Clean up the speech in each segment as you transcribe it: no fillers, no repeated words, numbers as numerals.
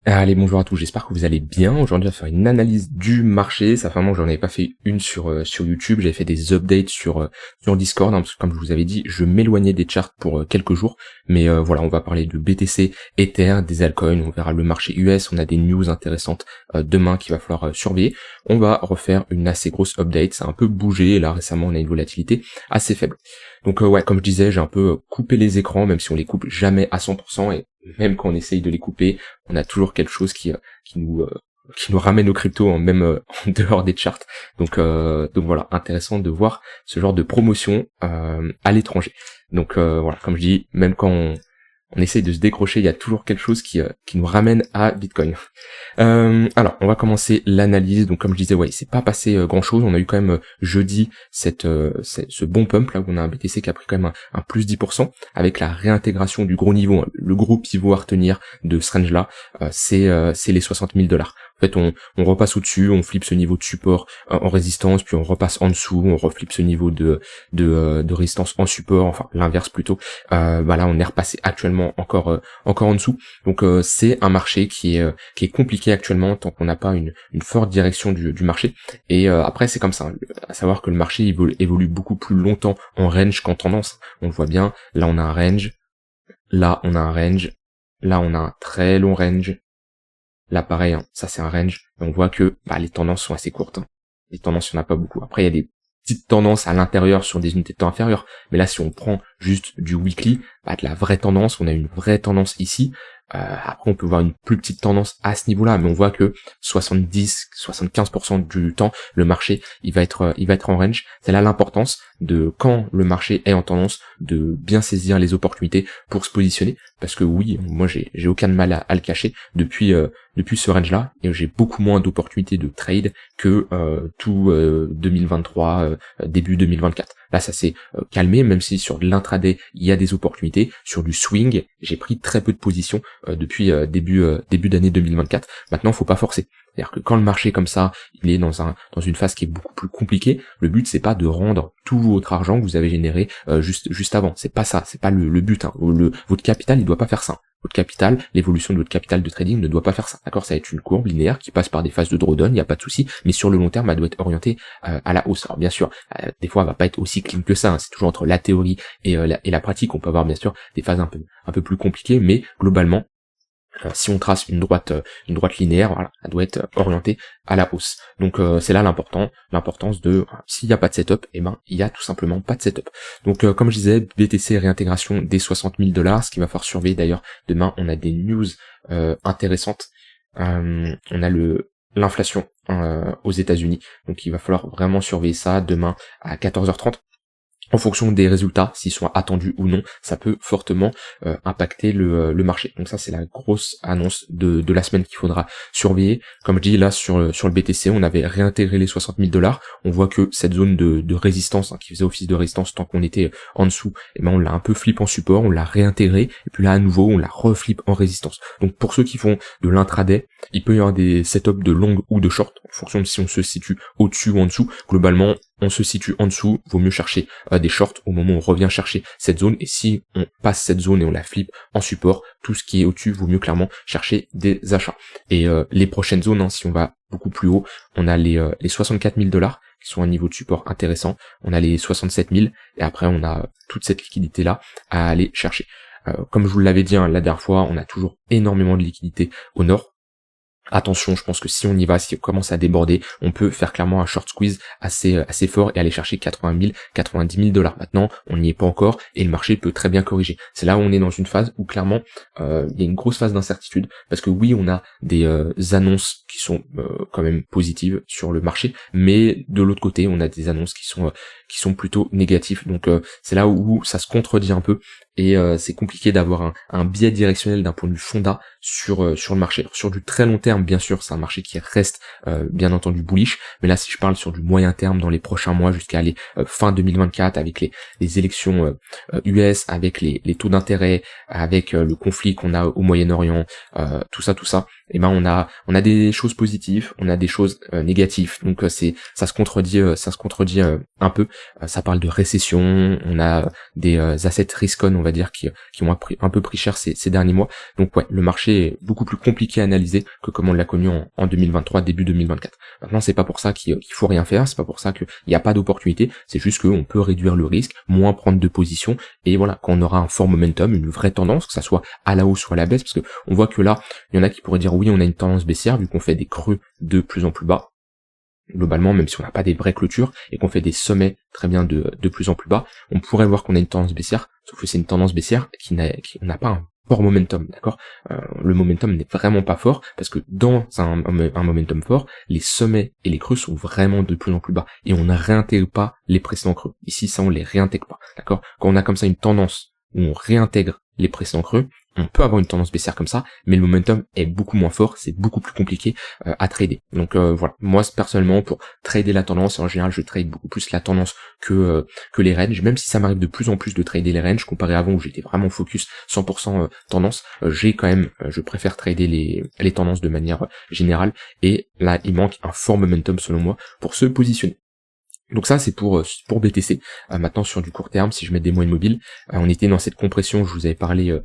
Allez, bonjour à tous, j'espère que vous allez bien. Aujourd'hui, on va faire une analyse du marché. Ça fait un moment que j'en avais pas fait une sur YouTube. J'avais fait des updates sur Discord, hein, parce que comme je vous avais dit, je m'éloignais des charts pour quelques jours. Mais voilà, on va parler de BTC, Ether, des altcoins, on verra le marché US, on a des news intéressantes demain qu'il va falloir surveiller. On va refaire une assez grosse update, ça a un peu bougé, et là récemment on a une volatilité assez faible. Donc ouais, comme je disais, j'ai un peu coupé les écrans, même si on les coupe jamais à 100%, et même quand on essaye de les couper, on a toujours quelque chose qui nous ramène aux cryptos, hein, même en dehors des charts. Donc voilà, intéressant de voir ce genre de promotion à l'étranger. Donc voilà, comme je dis, même quand on essaye de se décrocher, il y a toujours quelque chose qui nous ramène à Bitcoin. Alors, on va commencer l'analyse. Donc, comme je disais, ouais, il s'est pas passé grand chose. On a eu quand même jeudi ce bon pump là où on a un BTC qui a pris quand même un plus 10% avec la réintégration du gros niveau, hein. Le gros pivot à retenir de ce range là, c'est les 60 000 $. En fait, on repasse au-dessus, on flippe ce niveau de support en résistance, puis on repasse en dessous, on reflippe ce niveau de résistance en support, enfin l'inverse plutôt. Là, on est repassé actuellement encore en dessous. Donc c'est un marché qui est compliqué actuellement tant qu'on n'a pas une forte direction du marché. Et après, c'est comme ça, hein. À savoir que le marché évolue beaucoup plus longtemps en range qu'en tendance. On le voit bien. Là, on a un range. Là, on a un range. Là, on a un très long range. Là, pareil, hein, ça c'est un range, et on voit que les tendances sont assez courtes, hein. Les tendances, il n'y en a pas beaucoup. Après, il y a des petites tendances à l'intérieur sur des unités de temps inférieures, mais là, si on prend juste du weekly, de la vraie tendance, on a une vraie tendance ici. Après, on peut voir une plus petite tendance à ce niveau-là, mais on voit que 70-75% du temps, le marché, il va être en range. C'est là l'importance de, quand le marché est en tendance, de bien saisir les opportunités pour se positionner, parce que oui, moi, j'ai aucun mal à le cacher depuis ce range-là, et j'ai beaucoup moins d'opportunités de trade que tout 2023, début 2024. Là, ça s'est calmé, même si sur de l'intraday, il y a des opportunités. Sur du swing, j'ai pris très peu de positions depuis début d'année 2024. Maintenant, faut pas forcer. C'est-à-dire que quand le marché comme ça, il est dans une phase qui est beaucoup plus compliquée, le but c'est pas de rendre tout votre argent que vous avez généré juste avant. C'est pas ça, c'est pas le but, hein. Votre capital, il doit pas faire ça. Votre capital, l'évolution de votre capital de trading ne doit pas faire ça. D'accord, ça va être une courbe linéaire qui passe par des phases de drawdown, il n'y a pas de souci, mais sur le long terme, elle doit être orientée à la hausse. Alors bien sûr, des fois, elle va pas être aussi clean que ça, hein. C'est toujours entre la théorie et la pratique. On peut avoir bien sûr des phases un peu plus compliquées, mais globalement, si on trace une droite linéaire, voilà, elle doit être orientée à la hausse. Donc c'est là l'importance de, s'il n'y a pas de setup, il y a tout simplement pas de setup. Donc comme je disais, BTC réintégration des 60 000 $, ce qu'il va falloir surveiller d'ailleurs. Demain, on a des news intéressantes. On a l'inflation aux États-Unis, donc il va falloir vraiment surveiller ça demain à 14h30. En fonction des résultats, s'ils sont attendus ou non, ça peut fortement impacter le marché. Donc ça, c'est la grosse annonce de la semaine qu'il faudra surveiller. Comme je dis, là, sur le BTC, on avait réintégré les 60 000 $. On voit que cette zone de résistance, hein, qui faisait office de résistance tant qu'on était en dessous, on l'a un peu flip en support, on l'a réintégré, et puis là, à nouveau, on la reflip en résistance. Donc pour ceux qui font de l'intraday, il peut y avoir des setups de long ou de short, en fonction de si on se situe au-dessus ou en dessous. Globalement, on se situe en dessous, vaut mieux chercher des shorts au moment où on revient chercher cette zone, et si on passe cette zone et on la flippe en support, tout ce qui est au-dessus vaut mieux clairement chercher des achats. Et les prochaines zones, hein, si on va beaucoup plus haut, on a les 64 000 $ qui sont un niveau de support intéressant, on a les 67 000, et après on a toute cette liquidité là à aller chercher. Comme je vous l'avais dit, hein, la dernière fois, on a toujours énormément de liquidité au nord. Attention, je pense que si on y va, si on commence à déborder, on peut faire clairement un short squeeze assez fort et aller chercher 80 000, 90 000 $. Maintenant, on n'y est pas encore et le marché peut très bien corriger. C'est là où on est dans une phase où clairement, il y a une grosse phase d'incertitude, parce que oui, on a des annonces qui sont quand même positives sur le marché, mais de l'autre côté, on a des annonces qui sont plutôt négatives. Donc c'est là où ça se contredit un peu. Et c'est compliqué d'avoir un biais directionnel d'un point de vue fonda sur le marché. Alors, sur du très long terme, bien sûr, c'est un marché qui reste bien entendu bullish, mais là si je parle sur du moyen terme, dans les prochains mois jusqu'à aller fin 2024, avec les élections US, avec les taux d'intérêt, avec le conflit qu'on a au Moyen-Orient, tout ça, et ben on a des choses positives, on a des choses négatives. Donc ça se contredit un peu. Ça parle de récession, on a des assets risk on, on va dire, qui ont un peu pris cher ces derniers mois. Donc ouais, le marché est beaucoup plus compliqué à analyser que comme on l'a connu en 2023, début 2024. Maintenant, c'est pas pour ça qu'il faut rien faire, c'est pas pour ça qu'il n'y a pas d'opportunité, c'est juste qu'on peut réduire le risque, moins prendre de position, et voilà, quand on aura un fort momentum, une vraie tendance, que ça soit à la hausse ou à la baisse, parce que on voit que là, il y en a qui pourraient dire oui, on a une tendance baissière, vu qu'on fait des creux de plus en plus bas, globalement, même si on n'a pas des vraies clôtures, et qu'on fait des sommets très bien de plus en plus bas, on pourrait voir qu'on a une tendance baissière, sauf que c'est une tendance baissière qui n'a pas un fort momentum, d'accord. Le momentum n'est vraiment pas fort, parce que dans un momentum fort, les sommets et les creux sont vraiment de plus en plus bas, et on ne réintègre pas les précédents creux. Ici, ça, on les réintègre pas, d'accord. Quand on a comme ça une tendance où on réintègre les précédents creux, on peut avoir une tendance baissière comme ça, mais le momentum est beaucoup moins fort, c'est beaucoup plus compliqué à trader. Donc voilà, moi personnellement, pour trader la tendance, en général je trade beaucoup plus la tendance que les ranges, même si ça m'arrive de plus en plus de trader les ranges, comparé à avant où j'étais vraiment focus 100% tendance, j'ai quand même, je préfère trader les tendances de manière générale, et là il manque un fort momentum selon moi pour se positionner. Donc ça c'est pour BTC. Maintenant sur du court terme, si je mets des moyennes mobiles, on était dans cette compression, je vous avais parlé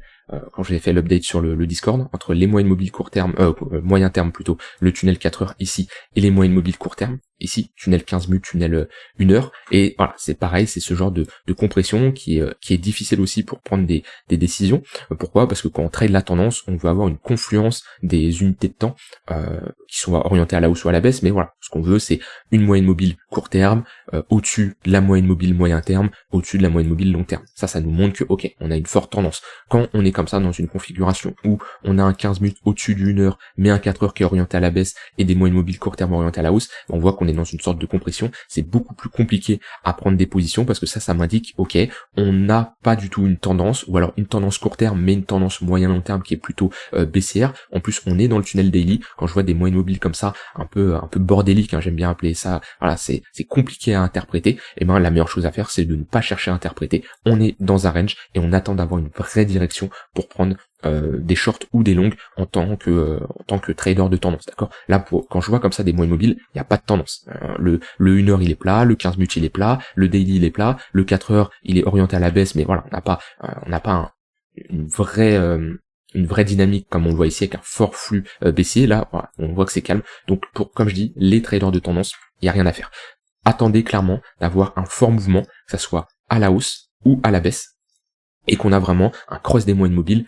quand j'avais fait l'update sur le Discord, entre les moyennes mobiles court terme, moyen terme plutôt, le tunnel 4 heures ici, et les moyennes mobiles court terme, ici, tunnel 15 minutes, tunnel 1 heure, et voilà, c'est pareil, c'est ce genre de compression qui est difficile aussi pour prendre des décisions. Pourquoi ? Parce que quand on trade la tendance, on veut avoir une confluence des unités de temps qui sont orientées à la hausse ou à la baisse, mais voilà, ce qu'on veut c'est une moyenne mobile court terme, au-dessus de la moyenne mobile moyen terme, au-dessus de la moyenne mobile long terme. Ça nous montre que ok, on a une forte tendance. Quand on est comme ça dans une configuration où on a un 15 minutes au-dessus d'une heure, mais un 4 heures qui est orienté à la baisse et des moyennes mobiles court terme orientées à la hausse, on voit qu'on est dans une sorte de compression. C'est beaucoup plus compliqué à prendre des positions parce que ça m'indique ok, on n'a pas du tout une tendance, ou alors une tendance court terme mais une tendance moyen long terme qui est plutôt baissière. En plus on est dans le tunnel daily. Quand je vois des moyennes mobiles comme ça, un peu bordélique, hein, j'aime bien appeler ça, voilà, c'est compliqué à interpréter, et ben la meilleure chose à faire c'est de ne pas chercher à interpréter. On est dans un range et on attend d'avoir une vraie direction pour prendre des shorts ou des longues en tant que trader de tendance, d'accord. Là quand je vois comme ça des moyennes mobiles, il n'y a pas de tendance. Le 1 heure il est plat, le 15 minutes il est plat, le daily il est plat, le 4 heures il est orienté à la baisse, mais voilà, on n'a pas une vraie dynamique comme on le voit ici avec un fort flux baissier. Là voilà, on voit que c'est calme. Donc comme je dis, les traders de tendance, il n'y a rien à faire. Attendez clairement d'avoir un fort mouvement, que ça soit à la hausse ou à la baisse, et qu'on a vraiment un cross des moyennes mobiles.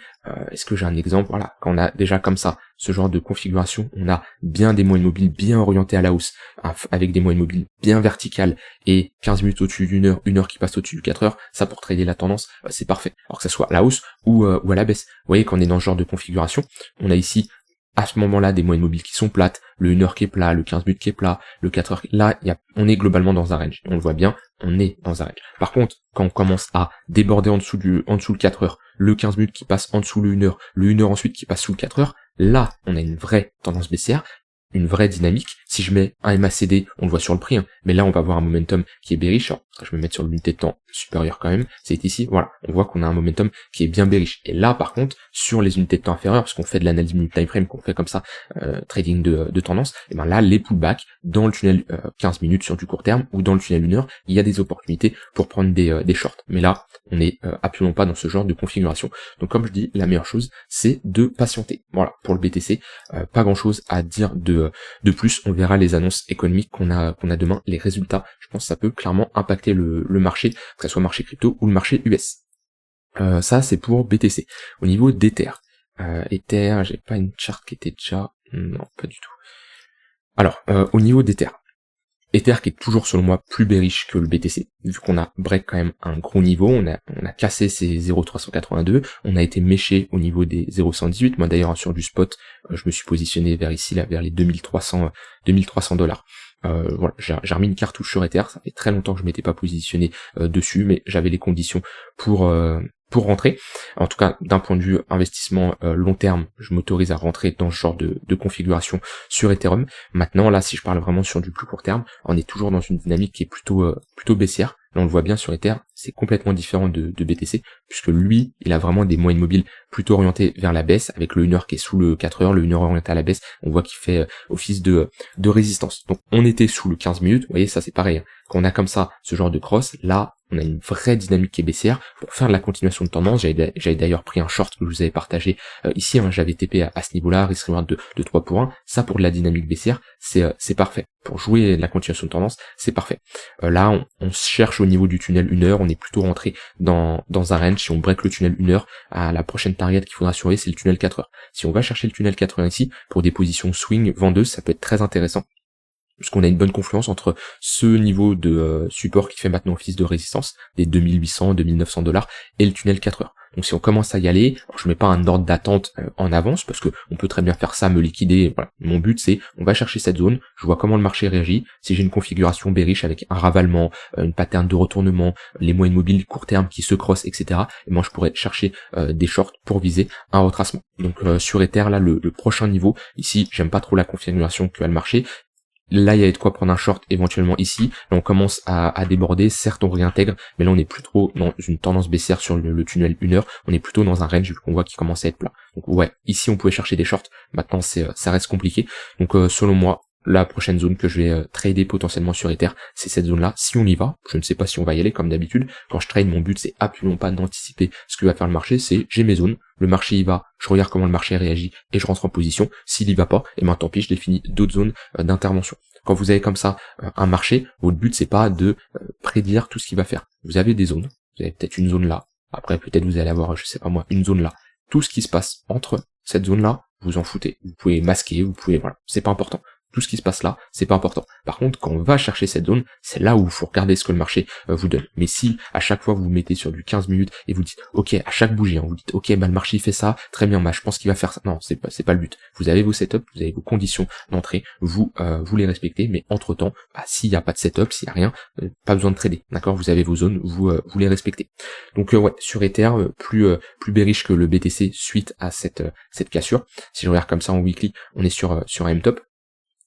Est-ce que j'ai un exemple? Voilà, quand on a déjà comme ça ce genre de configuration, on a bien des moyennes mobiles bien orientées à la hausse, avec des moyennes mobiles bien verticales, et 15 minutes au-dessus d'une heure, 1 heure qui passe au-dessus du 4 heures, ça pour trader la tendance, c'est parfait. Alors que ça soit à la hausse ou à la baisse. Vous voyez, quand on est dans ce genre de configuration, on a ici à ce moment-là des moyennes mobiles qui sont plates, le 1 heure qui est plat, le 15 minutes qui est plat, le 4 heures, là on est globalement dans un range, on le voit bien, on est dans un range. Par contre, quand on commence à déborder en dessous le 4 heures, le 15 minutes qui passe en dessous le 1 heure, le 1 heure ensuite qui passe sous le 4 heures, là on a une vraie tendance baissière, une vraie dynamique. Si je mets un MACD, on le voit sur le prix, hein, mais là on va avoir un momentum qui est bearish. Alors, je vais me mettre sur l'unité de temps supérieure quand même, c'est ici, voilà, on voit qu'on a un momentum qui est bien bearish. Et là par contre, sur les unités de temps inférieures, parce qu'on fait de l'analyse minute time frame, qu'on fait comme ça, trading de tendance, et ben là les pullbacks dans le tunnel 15 minutes sur du court terme, ou dans le tunnel 1 heure, il y a des opportunités pour prendre des shorts. Mais là, on n'est absolument pas dans ce genre de configuration. Donc comme je dis, la meilleure chose, c'est de patienter. Voilà, pour le BTC, pas grand chose à dire de plus. On verra les annonces économiques qu'on a demain, les résultats. Je pense que ça peut clairement impacter le marché, que ce soit marché crypto ou le marché US. Ça c'est pour BTC. Au niveau d'Ether, Ether, j'ai pas une charte qui était déjà, non pas du tout. Alors au niveau d'Ether, Ether qui est toujours selon moi plus bearish que le BTC, vu qu'on a break quand même un gros niveau, on a cassé ces 0,382, on a été méché au niveau des 0,118, moi d'ailleurs sur du spot, je me suis positionné vers ici, là, vers les 2300 dollars. Voilà, j'ai remis une cartouche sur Ether, ça fait très longtemps que je m'étais pas positionné dessus, mais j'avais les conditions pour rentrer. En tout cas, d'un point de vue investissement long terme, je m'autorise à rentrer dans ce genre de configuration sur Ethereum. Maintenant, là, si je parle vraiment sur du plus court terme, on est toujours dans une dynamique qui est plutôt baissière, Là, on le voit bien sur Ether, c'est complètement différent de BTC, puisque lui, il a vraiment des moyennes mobiles plutôt orientées vers la baisse, avec le 1 heure qui est sous le 4 heures, le 1 heure orienté à la baisse, on voit qu'il fait office de résistance. Donc on était sous le 15 minutes, vous voyez, ça c'est pareil, hein. Quand on a comme ça ce genre de cross, là, on a une vraie dynamique qui est baissière. Pour faire de la continuation de tendance, j'avais d'ailleurs pris un short que je vous avais partagé ici, hein, j'avais TP à ce niveau-là, risk reward de 3 pour 1, ça pour de la dynamique baissière, c'est parfait. Pour jouer de la continuation de tendance, c'est parfait. Là, on cherche au niveau du tunnel 1 heure, on est plutôt rentré dans un range. Si on break le tunnel 1 heure, à la prochaine target qu'il faudra surveiller, c'est le tunnel 4 heures. Si on va chercher le tunnel 4 heures ici, pour des positions swing vendeuses, ça peut être très intéressant, puisqu'on a une bonne confluence entre ce niveau de support qui fait maintenant office de résistance, des 2800, 2900 $, et le tunnel 4 heures. Donc si on commence à y aller, alors je mets pas un ordre d'attente en avance, parce que on peut très bien faire ça, me liquider, voilà. Mon but c'est, on va chercher cette zone, je vois comment le marché réagit, si j'ai une configuration bearish avec un ravalement, une pattern de retournement, les moyennes mobiles court terme qui se crossent, etc., et moi je pourrais chercher des shorts pour viser un retracement. Donc sur Ether, là, le prochain niveau, ici, j'aime pas trop la configuration que a le marché. Là, il y avait de quoi prendre un short éventuellement ici. Là, on commence à déborder. Certes, on réintègre, mais là, on est plus trop dans une tendance baissière sur le tunnel 1 heure. On est plutôt dans un range vu qu'on voit qu'il commence à être plat. Donc ouais, ici, on pouvait chercher des shorts. Maintenant, ça reste compliqué. Donc selon moi, la prochaine zone que je vais trader potentiellement sur Ether, c'est cette zone-là. Si on y va, je ne sais pas si on va y aller comme d'habitude. Quand je trade, mon but c'est absolument pas d'anticiper ce que va faire le marché, c'est j'ai mes zones, le marché y va, je regarde comment le marché réagit et je rentre en position. S'il y va pas, et ben tant pis, je définis d'autres zones d'intervention. Quand vous avez comme ça un marché, votre but c'est pas de prédire tout ce qu'il va faire. Vous avez des zones, vous avez peut-être une zone là, après peut-être vous allez avoir, je sais pas moi, une zone là. Tout ce qui se passe entre cette zone-là, vous en foutez. Vous pouvez masquer, vous pouvez, voilà, c'est pas important. Tout ce qui se passe là, c'est pas important. Par contre, quand on va chercher cette zone, c'est là où il faut regarder ce que le marché vous donne. Mais si à chaque fois vous vous mettez sur du 15 minutes et vous dites, ok, à chaque bougie, hein, vous dites, ok, bah le marché fait ça, très bien, bah je pense qu'il va faire ça. Non, c'est pas le but. Vous avez vos setups, vous avez vos conditions d'entrée, vous les respectez, mais entre temps, bah, s'il n'y a pas de setup, s'il n'y a rien, pas besoin de trader. D'accord, vous avez vos zones, vous les respectez. Donc ouais, sur Ether, plus bearish que le BTC suite à cette cassure. Si je regarde comme ça en weekly, on est sur un M-top.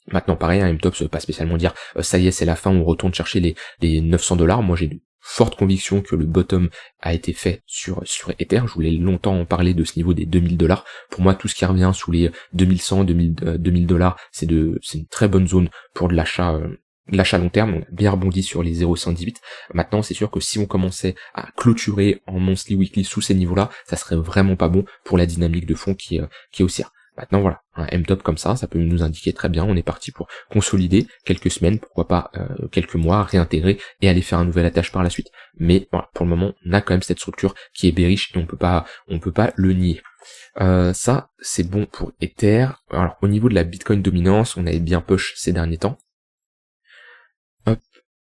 Maintenant pareil, un M-top, ça veut pas spécialement dire ça y est, c'est la fin, on retourne chercher les 900 $. Moi j'ai de fortes convictions que le bottom a été fait sur Ether. Je voulais longtemps en parler de ce niveau des 2000 $. Pour moi, tout ce qui revient sous les 2100, 2000 $, c'est une très bonne zone pour de l'achat. L'achat long terme, on a bien rebondi sur les 0,118. Maintenant, c'est sûr que si on commençait à clôturer en monthly weekly sous ces niveaux-là, ça serait vraiment pas bon pour la dynamique de fond qui est haussière. Maintenant voilà, un M-top comme ça peut nous indiquer très bien, on est parti pour consolider quelques semaines, pourquoi pas quelques mois, réintégrer et aller faire un nouvel attache par la suite. Mais voilà, pour le moment, on a quand même cette structure qui est bearish et on peut pas le nier. Ça, c'est bon pour Ether. Alors au niveau de la Bitcoin dominance, on avait bien push ces derniers temps. Hop,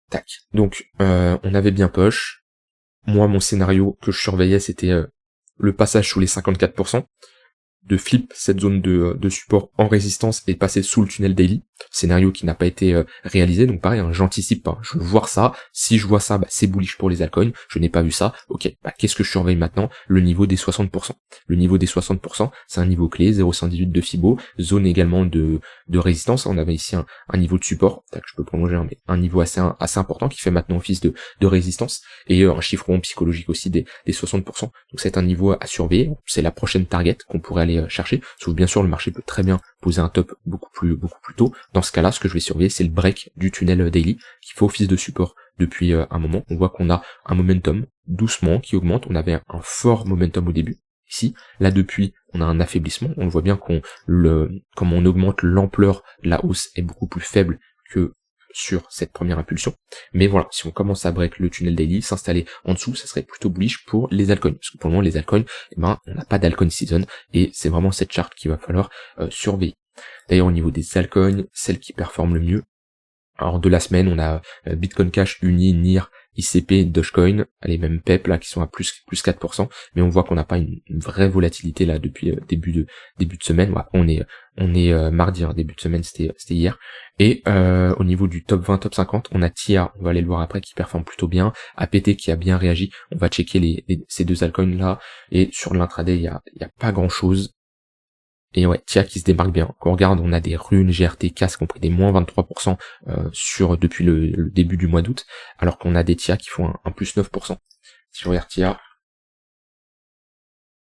tac. Donc on avait bien push. Moi, mon scénario que je surveillais, c'était le passage sous les 54%. De flip cette zone de support en résistance et passer sous le tunnel daily, scénario qui n'a pas été réalisé, donc pareil, hein, j'anticipe pas, je veux voir ça, si je vois ça, bah, c'est bullish pour les altcoins, je n'ai pas vu ça, ok, bah, qu'est-ce que je surveille maintenant? Le niveau des 60%. Le niveau des 60%, c'est un niveau clé, 0,118 de Fibo, zone également de résistance, on avait ici un niveau de support, tac, je peux prolonger, mais un niveau assez important qui fait maintenant office de résistance, et un chiffron psychologique aussi des 60%, donc c'est un niveau à surveiller, c'est la prochaine target qu'on pourrait aller chercher, sauf bien sûr le marché peut très bien poser un top beaucoup plus tôt. Dans ce cas-là, ce que je vais surveiller, c'est le break du tunnel daily qui fait office de support depuis un moment. On voit qu'on a un momentum doucement qui augmente. On avait un fort momentum au début. Ici, là depuis, on a un affaiblissement. On voit bien comme on augmente l'ampleur de la hausse est beaucoup plus faible que sur cette première impulsion. Mais voilà, si on commence à break le tunnel daily, s'installer en dessous, ça serait plutôt bullish pour les altcoins. Parce que pour le moment, les altcoins, on n'a pas d'altcoin season, et c'est vraiment cette charte qu'il va falloir surveiller. D'ailleurs, au niveau des altcoins, celle qui performe le mieux, alors de la semaine, on a Bitcoin Cash, Uni, NIR, ICP, Dogecoin, les mêmes PEP là qui sont à plus 4%, mais on voit qu'on n'a pas une vraie volatilité là depuis début de semaine. Ouais, on est mardi, hein, début de semaine c'était hier. Et au niveau du top 20, top 50, on a TIA, on va aller le voir après, qui performe plutôt bien, APT qui a bien réagi. On va checker ces deux altcoins là, et sur l'intraday il y a pas grand chose. Et ouais, TIA qui se démarque bien. Quand on regarde, on a des runes, GRT, CAS qui ont pris des moins 23% depuis le début du mois d'août, alors qu'on a des TIA qui font un plus 9%. Si on regarde TIA,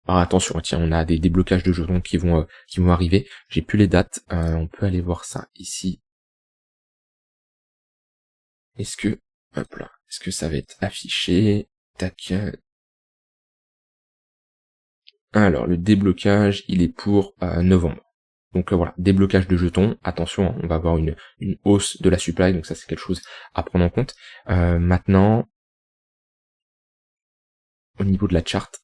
attention, tiens, on a des déblocages de jetons qui vont arriver. J'ai plus les dates, on peut aller voir ça ici. Est-ce que, hop là, est-ce que ça va être affiché? Tac. Alors, le déblocage, il est pour novembre. Donc voilà, déblocage de jetons, attention, on va avoir une hausse de la supply, donc ça c'est quelque chose à prendre en compte. Maintenant, au niveau de la charte,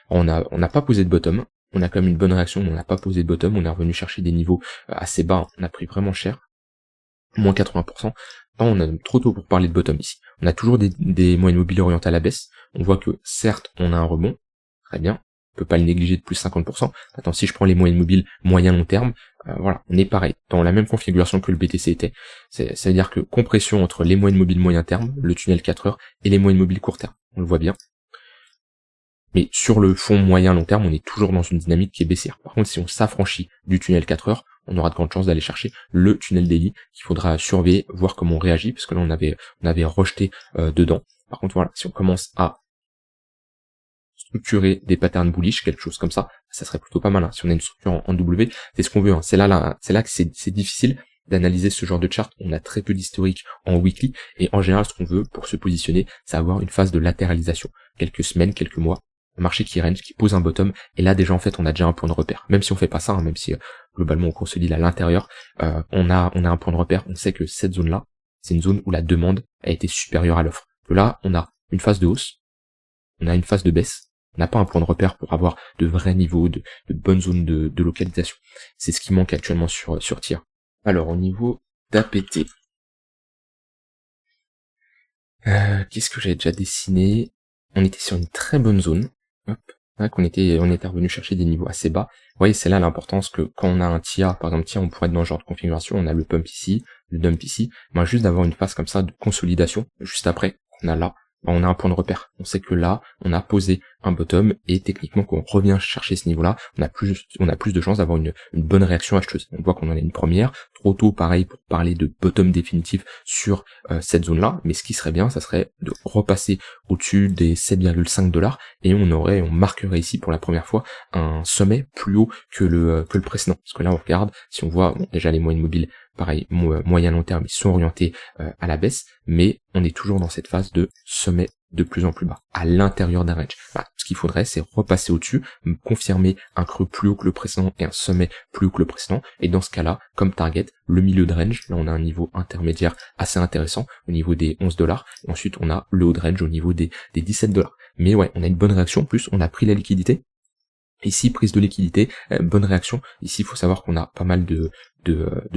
on n'a pas posé de bottom, on a quand même une bonne réaction, mais on n'a pas posé de bottom, on est revenu chercher des niveaux assez bas, on a pris vraiment cher, moins 80%. On a trop tôt pour parler de bottom ici. On a toujours des moyennes mobiles orientées à la baisse, on voit que certes on a un rebond, très bien, on peut pas le négliger de plus 50%. Attends, si je prends les moyennes mobiles moyen long terme, voilà, on est pareil, dans la même configuration que le BTC était. Ça veut dire que compression entre les moyennes mobiles moyen terme, le tunnel 4 heures, et les moyennes mobiles court terme, on le voit bien. Mais sur le fond moyen long terme, on est toujours dans une dynamique qui est baissière. Par contre, si on s'affranchit du tunnel 4 heures, on aura de grandes chances d'aller chercher le tunnel daily qu'il faudra surveiller, voir comment on réagit, parce que là on avait rejeté dedans. Par contre voilà, si on commence à structurer des patterns bullish, quelque chose comme ça serait plutôt pas mal. Hein. Si on a une structure en W, c'est ce qu'on veut. Hein. C'est là que c'est difficile d'analyser ce genre de chart. On a très peu d'historique en weekly, et en général ce qu'on veut pour se positionner, c'est avoir une phase de latéralisation, quelques semaines, quelques mois, un marché qui range, qui pose un bottom, et là déjà en fait on a déjà un point de repère. Même si on fait pas ça, hein, même si globalement on consolide à l'intérieur, on a un point de repère, on sait que cette zone là, c'est une zone où la demande a été supérieure à l'offre. Là on a une phase de hausse, on a une phase de baisse, on n'a pas un point de repère pour avoir de vrais niveaux, de bonnes zones de localisation. C'est ce qui manque actuellement sur TIA. Alors au niveau d'APT, qu'est-ce que j'avais déjà dessiné? On était sur une très bonne zone. Hop, on était revenu chercher des niveaux assez bas. Vous voyez, c'est là l'importance que quand on a un TIA, par exemple TIA, on pourrait être dans ce genre de configuration, on a le pump ici, le dump ici, mais juste d'avoir une phase comme ça de consolidation, juste après qu'on a là, on a un point de repère. On sait que là, on a posé un bottom, et techniquement, quand on revient chercher ce niveau-là, on a plus de chances d'avoir une bonne réaction acheteuse. On voit qu'on en a une première, trop tôt, pareil, pour parler de bottom définitif sur cette zone-là, mais ce qui serait bien, ça serait de repasser au-dessus des 7,5$, et on marquerait ici pour la première fois un sommet plus haut que le précédent. Parce que là, on regarde, si on voit, bon, déjà les moyennes mobiles, pareil, moyen long terme, ils sont orientés à la baisse, mais on est toujours dans cette phase de sommet de plus en plus bas, à l'intérieur d'un range. Voilà, ce qu'il faudrait, c'est repasser au-dessus, confirmer un creux plus haut que le précédent et un sommet plus haut que le précédent, et dans ce cas-là, comme target, le milieu de range, là on a un niveau intermédiaire assez intéressant, au niveau des 11$, et ensuite on a le haut de range au niveau des 17$. Mais ouais, on a une bonne réaction, en plus on a pris la liquidité. Ici, prise de liquidité, bonne réaction. Ici, il faut savoir qu'on a pas mal de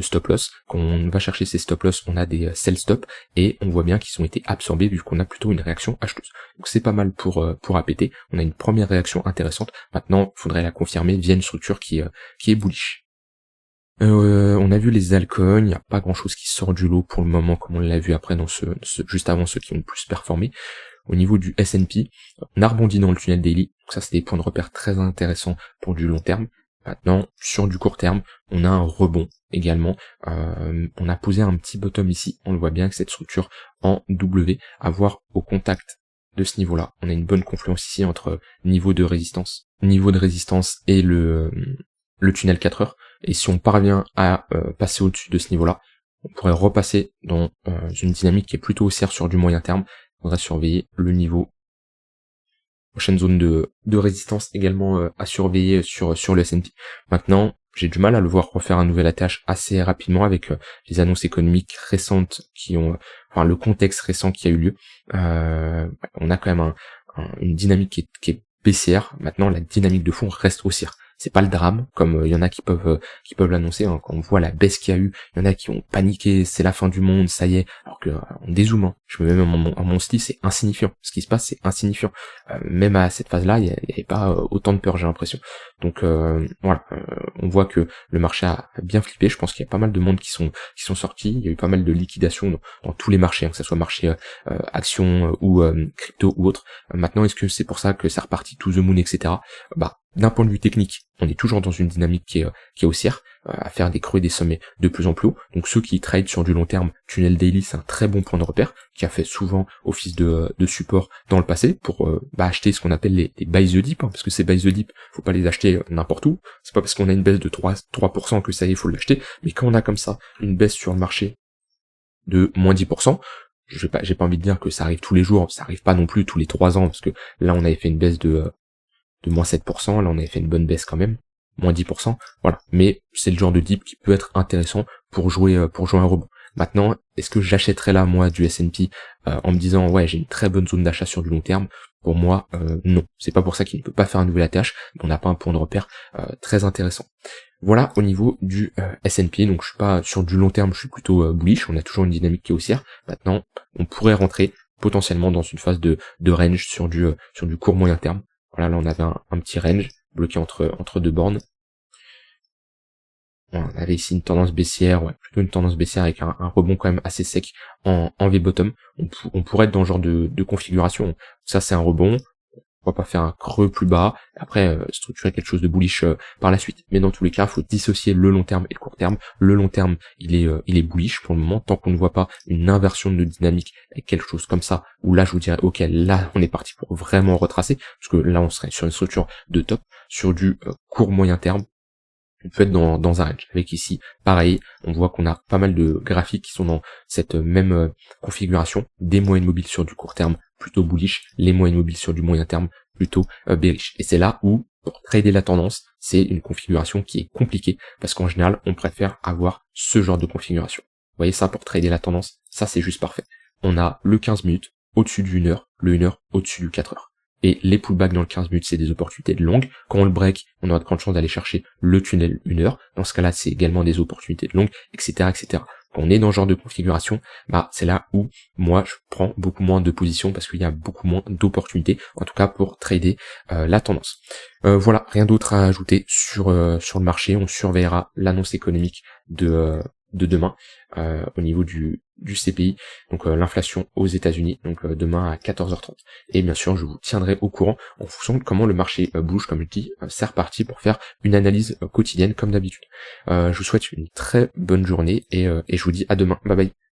stop loss. Quand on va chercher ces stop loss, on a des sell stop, et on voit bien qu'ils ont été absorbés vu qu'on a plutôt une réaction acheteuse. Donc c'est pas mal pour APT. On a une première réaction intéressante. Maintenant, il faudrait la confirmer via une structure qui est bullish. On a vu les altcoins, il n'y a pas grand chose qui sort du lot pour le moment, comme on l'a vu après dans juste avant ceux qui ont le plus performé. Au niveau du S&P, on a rebondi dans le tunnel daily, donc ça c'est des points de repère très intéressants pour du long terme. Maintenant, sur du court terme, on a un rebond également. On a posé un petit bottom ici, on le voit bien que cette structure en W, à voir au contact de ce niveau-là. On a une bonne confluence ici entre niveau de résistance et le tunnel 4 heures. Et si on parvient à passer au-dessus de ce niveau-là, on pourrait repasser dans une dynamique qui est plutôt haussière sur du moyen terme. Il faudra surveiller le niveau. Prochaine zone de résistance également à surveiller sur le S&P. Maintenant, j'ai du mal à le voir refaire un nouvel attach assez rapidement avec les annonces économiques récentes le contexte récent qui a eu lieu. On a quand même une dynamique qui est baissière. Maintenant, la dynamique de fond reste haussière. C'est pas le drame, comme il y en a qui peuvent l'annoncer, hein. Quand on voit la baisse qu'il y a eu, il y en a qui ont paniqué, c'est la fin du monde, ça y est, alors que on dézoome, hein. Je me mets même à mon style, c'est insignifiant. Ce qui se passe, c'est insignifiant. Même à cette phase-là, il y avait pas autant de peur, j'ai l'impression. Donc voilà, on voit que le marché a bien flippé. Je pense qu'il y a pas mal de monde qui sont sortis. Il y a eu pas mal de liquidations dans tous les marchés, hein, que ce soit marché actions ou crypto ou autre. Maintenant, est-ce que c'est pour ça que c'est reparti to the moon, etc. d'un point de vue technique, on est toujours dans une dynamique qui est haussière, à faire des creux et des sommets de plus en plus hauts. Donc ceux qui trade sur du long terme, tunnel daily, c'est un très bon point de repère, qui a fait souvent office de support dans le passé, pour acheter ce qu'on appelle les buy the dip, parce que ces buy the dip, faut pas les acheter n'importe où, c'est pas parce qu'on a une baisse de 3% que ça y est, faut l'acheter, mais quand on a comme ça une baisse sur le marché de moins 10%, j'ai pas envie de dire que ça arrive tous les jours, ça arrive pas non plus tous les 3 ans, parce que là on avait fait une baisse de moins 7%, là on avait fait une bonne baisse quand même, moins 10%, voilà. Mais c'est le genre de dip qui peut être intéressant pour jouer un rebond. Maintenant, est-ce que j'achèterais là, moi, du S&P en me disant, ouais, j'ai une très bonne zone d'achat sur du long terme? Pour moi, non. C'est pas pour ça qu'il ne peut pas faire un nouvel ATH, mais on n'a pas un point de repère très intéressant. Voilà au niveau du S&P, donc je suis pas sur du long terme, je suis plutôt bullish, on a toujours une dynamique qui est haussière. Maintenant, on pourrait rentrer potentiellement dans une phase de range sur du court moyen terme. Voilà, là on avait un petit range bloqué entre deux bornes. Voilà, on avait ici une tendance baissière, ouais, plutôt une tendance baissière avec un rebond quand même assez sec en V-bottom. On pourrait être dans ce genre de configuration. Ça c'est un rebond, on va pas faire un creux plus bas, après structurer quelque chose de bullish par la suite. Mais dans tous les cas, il faut dissocier le long terme et le court terme. Le long terme, il est bullish pour le moment, tant qu'on ne voit pas une inversion de dynamique avec quelque chose comme ça, où là je vous dirais, ok, là on est parti pour vraiment retracer, parce que là on serait sur une structure de top, sur du court moyen terme, on peut être dans un range. Avec ici, pareil, on voit qu'on a pas mal de graphiques qui sont dans cette même configuration, des moyennes mobiles sur du court terme plutôt bullish, les moyennes mobiles sur du moyen terme plutôt bearish. Et c'est là où, pour trader la tendance, c'est une configuration qui est compliquée, parce qu'en général, on préfère avoir ce genre de configuration. Vous voyez ça, pour trader la tendance, ça c'est juste parfait. On a le 15 minutes au-dessus du 1 heure, le 1 heure au-dessus du 4 heures. Et les pullbacks dans le 15 minutes, c'est des opportunités de longue. Quand on le break, on aura de grandes chances d'aller chercher le tunnel 1 heure. Dans ce cas-là, c'est également des opportunités de longue, etc., etc. Quand on est dans ce genre de configuration, c'est là où moi je prends beaucoup moins de positions parce qu'il y a beaucoup moins d'opportunités, en tout cas pour trader la tendance. Voilà, rien d'autre à ajouter sur le marché. On surveillera l'annonce économique de demain au niveau du CPI, donc l'inflation aux États-Unis, donc demain à 14h30. Et bien sûr, je vous tiendrai au courant en fonction de comment le marché bouge, comme je dis, c'est reparti pour faire une analyse quotidienne comme d'habitude. Je vous souhaite une très bonne journée et je vous dis à demain. Bye bye.